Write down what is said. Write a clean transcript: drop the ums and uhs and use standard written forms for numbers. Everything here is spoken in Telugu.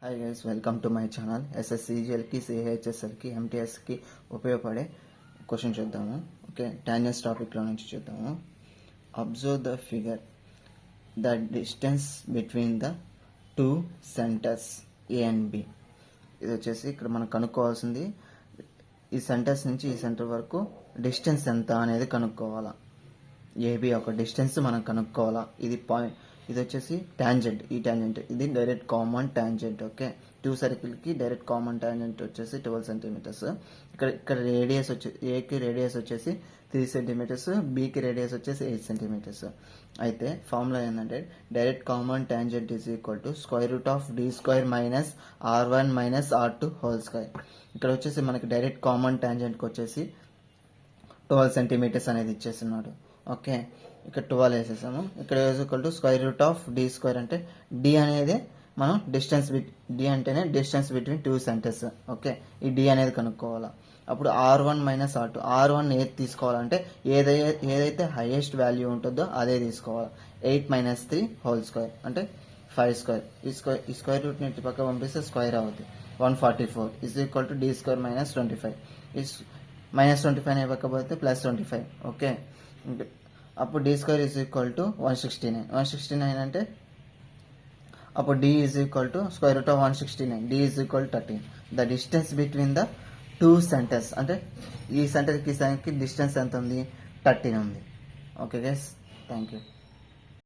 Hi guys, welcome to my channel. ఎస్ఎస్సిజిఎల్కి, సిహెచ్ఎస్ఎల్కి, ఎంటీఎస్కి ఉపయోగపడే క్వశ్చన్ చూద్దాము. ఓకే, టాంజెన్స్ టాపిక్లో నుంచి చూద్దాము. Observe the figure. The distance between the two centres A and B. ఇది వచ్చేసి ఇక్కడ మనం కనుక్కోవాల్సింది ఈ సెంటర్స్ నుంచి ఈ సెంటర్ వరకు డిస్టెన్స్ ఎంత అనేది కనుక్కోవాలా. ఏబి ఒక డిస్టెన్స్ మనం కనుక్కోవాలా. ఇది పాయింట్, ఇది వచ్చేసి టాంజెంట్. ఈ టాంజెంట్ ఇది direct common tangent. Okay, two సర్కిల్కి డైరెక్ట్ కామన్ టాంజెంట్ వచ్చేసి 12 సెంటీమీటర్స్. ఇక్కడ రేడియస్ వచ్చేసి ఏకి రేడియస్ వచ్చేసి 3 సెంటీమీటర్స్, బికి రేడియస్ వచ్చేసి 8 సెంటీమీటర్స్. అయితే ఫార్ములా ఏంటంటే direct common tangent is equal to square root of D square minus r1 minus r2 whole square. ఇక్కడ వచ్చేసి మనకి డైరెక్ట్ కామన్ టాంజెంట్కి వచ్చేసి 12 సెంటీమీటర్స్ అనేది ఇచ్చేస్తున్నాడు. ఓకే, ఇక్కడ 12 వేసేసాము. ఇక్కడ equal to square root of D square అంటే డి అనేది మనం డిస్టెన్స్ డి అంటేనే distance between two centres. Okay, ఈ డి అనేది కనుక్కోవాలా. అప్పుడు r1 మైనస్ r2. r1 ఏది తీసుకోవాలంటే ఏదైతే హైయెస్ట్ వాల్యూ ఉంటుందో అదే తీసుకోవాలి. 8 మైనస్ 3 హోల్ స్క్వేర్ అంటే 5 స్క్వేర్. ఈ స్క్వేర్ రూట్ ని పక్క పంపిస్తే స్క్వేర్ అవుతుంది. 144 is equal to D square minus 25. Minus 25 ఇవ్వకపోతే ప్లస్ 25. ఓకే, అప్పుడు D square is equal to 169 అంటే అప్పుడు D is equal to square root of 169. D is equal 13. The distance between the two centres అంటే ఈ సెంటర్కి డిస్టెన్స్ ఎంత ఉంది? 13 ఉంది. Okay guys, thank you.